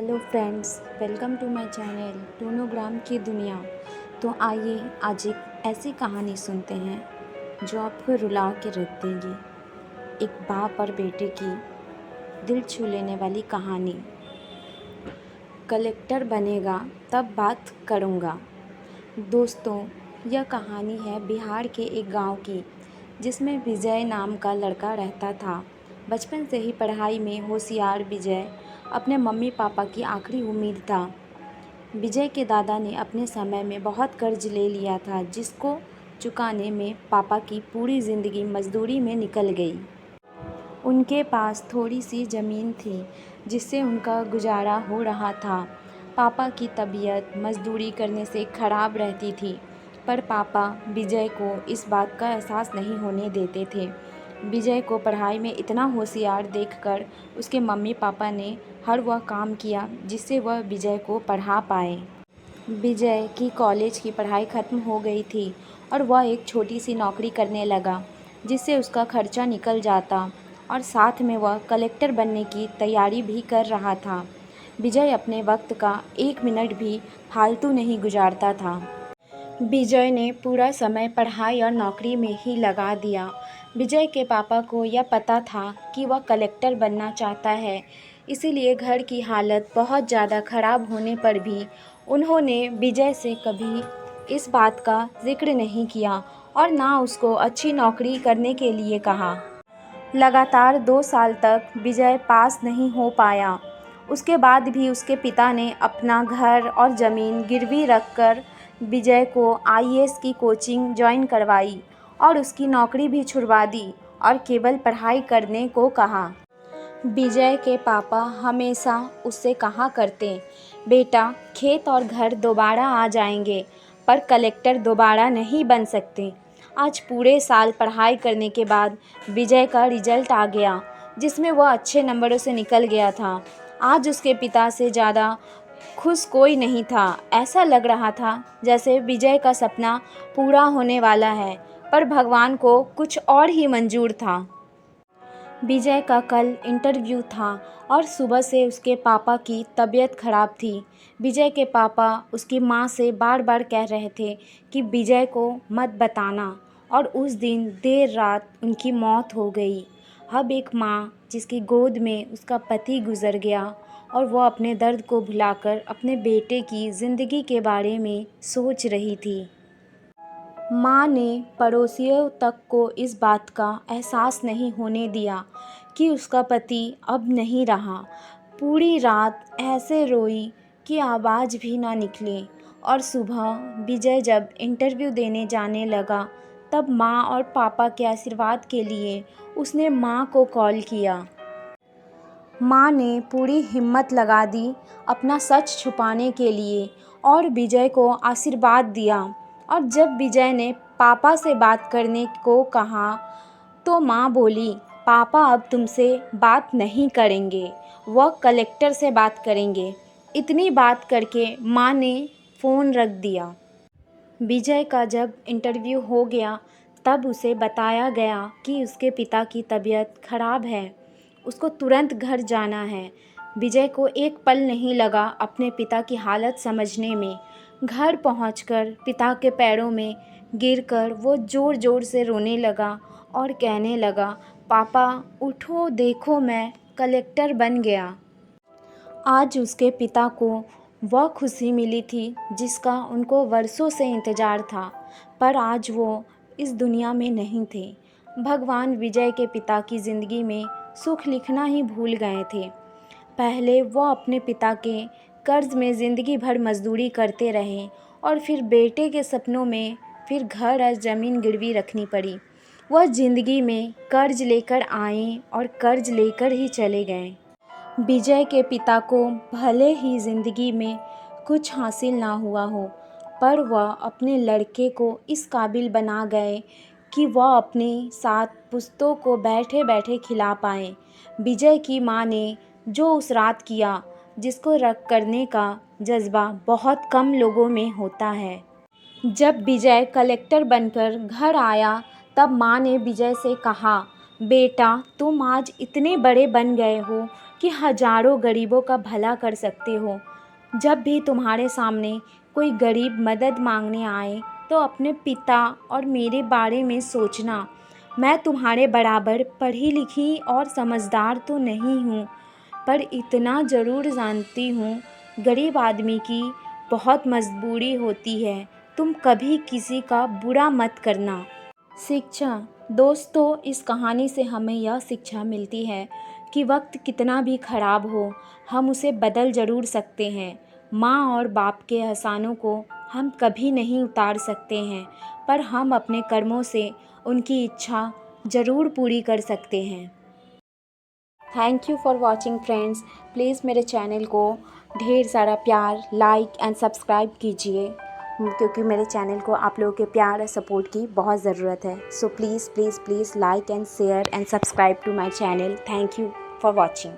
Hello friends, welcome to my channel Toonogram की दुनिया। तो आइए आज एक ऐसी कहानी सुनते हैं जो आपको रुला के रख देगी। एक बाप और बेटे की दिल छू लेने वाली कहानी। कलेक्टर बनेगा तब बात करूँगा। दोस्तों, यह कहानी है बिहार के एक गांव की, जिसमें विजय नाम का लड़का रहता था। बचपन से ही पढ़ाई में होशियार विजय अपने मम्मी पापा की आखिरी उम्मीद था। विजय के दादा ने अपने समय में बहुत कर्ज ले लिया था, जिसको चुकाने में पापा की पूरी ज़िंदगी मजदूरी में निकल गई। उनके पास थोड़ी सी ज़मीन थी, जिससे उनका गुजारा हो रहा था। पापा की तबीयत मजदूरी करने से ख़राब रहती थी, पर पापा विजय को इस बात का एहसास नहीं होने देते थे। विजय को पढ़ाई में इतना होशियार देखकर उसके मम्मी पापा ने हर वह काम किया जिससे वह विजय को पढ़ा पाए। विजय की कॉलेज की पढ़ाई ख़त्म हो गई थी और वह एक छोटी सी नौकरी करने लगा, जिससे उसका खर्चा निकल जाता और साथ में वह कलेक्टर बनने की तैयारी भी कर रहा था। विजय अपने वक्त का एक मिनट भी फालतू नहीं गुजारता था। विजय ने पूरा समय पढ़ाई और नौकरी में ही लगा दिया। विजय के पापा को यह पता था कि वह कलेक्टर बनना चाहता है, इसीलिए घर की हालत बहुत ज़्यादा ख़राब होने पर भी उन्होंने विजय से कभी इस बात का जिक्र नहीं किया और ना उसको अच्छी नौकरी करने के लिए कहा। लगातार 2 साल तक विजय पास नहीं हो पाया। उसके बाद भी उसके पिता ने अपना घर और ज़मीन गिरवी रखकर विजय को आईएएस की कोचिंग ज्वाइन करवाई और उसकी नौकरी भी छुड़वा दी और केवल पढ़ाई करने को कहा। विजय के पापा हमेशा उससे कहा करते, बेटा, खेत और घर दोबारा आ जाएंगे, पर कलेक्टर दोबारा नहीं बन सकते। आज पूरे साल पढ़ाई करने के बाद विजय का रिजल्ट आ गया, जिसमें वह अच्छे नंबरों से निकल गया था। आज उसके पिता से ज़्यादा खुश कोई नहीं था। ऐसा लग रहा था जैसे विजय का सपना पूरा होने वाला है, पर भगवान को कुछ और ही मंजूर था। विजय का कल इंटरव्यू था और सुबह से उसके पापा की तबीयत खराब थी। विजय के पापा उसकी माँ से बार बार कह रहे थे कि विजय को मत बताना, और उस दिन देर रात उनकी मौत हो गई। अब एक माँ जिसकी गोद में उसका पति गुजर गया और वह अपने दर्द को भुलाकर अपने बेटे की ज़िंदगी के बारे में सोच रही थी। माँ ने पड़ोसियों तक को इस बात का एहसास नहीं होने दिया कि उसका पति अब नहीं रहा। पूरी रात ऐसे रोई कि आवाज़ भी ना निकले, और सुबह विजय जब इंटरव्यू देने जाने लगा, तब माँ और पापा के आशीर्वाद के लिए उसने माँ को कॉल किया। माँ ने पूरी हिम्मत लगा दी अपना सच छुपाने के लिए और विजय को आशीर्वाद दिया। और जब विजय ने पापा से बात करने को कहा, तो माँ बोली, पापा अब तुमसे बात नहीं करेंगे, वह कलेक्टर से बात करेंगे। इतनी बात करके माँ ने फ़ोन रख दिया। विजय का जब इंटरव्यू हो गया, तब उसे बताया गया कि उसके पिता की तबीयत खराब है, उसको तुरंत घर जाना है। विजय को एक पल नहीं लगा अपने पिता की हालत समझने में। घर पहुंचकर पिता के पैरों में गिरकर वो ज़ोर ज़ोर से रोने लगा और कहने लगा, पापा उठो, देखो मैं कलेक्टर बन गया। आज उसके पिता को वह खुशी मिली थी जिसका उनको वर्षों से इंतज़ार था, पर आज वो इस दुनिया में नहीं थे। भगवान विजय के पिता की ज़िंदगी में सुख लिखना ही भूल गए थे। पहले वो अपने पिता के कर्ज में ज़िंदगी भर मजदूरी करते रहे और फिर बेटे के सपनों में फिर घर और ज़मीन गिरवी रखनी पड़ी। वह ज़िंदगी में कर्ज लेकर आए और कर्ज लेकर ही चले गए। विजय के पिता को भले ही ज़िंदगी में कुछ हासिल ना हुआ हो, पर वह अपने लड़के को इस काबिल बना गए कि वह अपने साथ पुश्तों को बैठे बैठे खिला पाएँ। विजय की माँ ने जो उस रात किया, जिसको रख करने का जज्बा बहुत कम लोगों में होता है। जब विजय कलेक्टर बनकर घर आया, तब माँ ने विजय से कहा, बेटा, तुम आज इतने बड़े बन गए हो कि हजारों गरीबों का भला कर सकते हो। जब भी तुम्हारे सामने कोई गरीब मदद मांगने आए तो अपने पिता और मेरे बारे में सोचना। मैं तुम्हारे बराबर पढ़ी लिखी और समझदार तो नहीं हूँ, पर इतना ज़रूर जानती हूँ गरीब आदमी की बहुत मजबूरी होती है। तुम कभी किसी का बुरा मत करना। शिक्षा। दोस्तों, इस कहानी से हमें यह शिक्षा मिलती है कि वक्त कितना भी ख़राब हो, हम उसे बदल ज़रूर सकते हैं। माँ और बाप के एहसानों को हम कभी नहीं उतार सकते हैं, पर हम अपने कर्मों से उनकी इच्छा ज़रूर पूरी कर सकते हैं। Thank you for watching friends. Please मेरे चैनल को ढेर सारा प्यार, लाइक एंड सब्सक्राइब कीजिए, क्योंकि मेरे चैनल को आप लोगों के प्यार और सपोर्ट की बहुत ज़रूरत है। So please please please like and share and subscribe to my channel. Thank you for watching.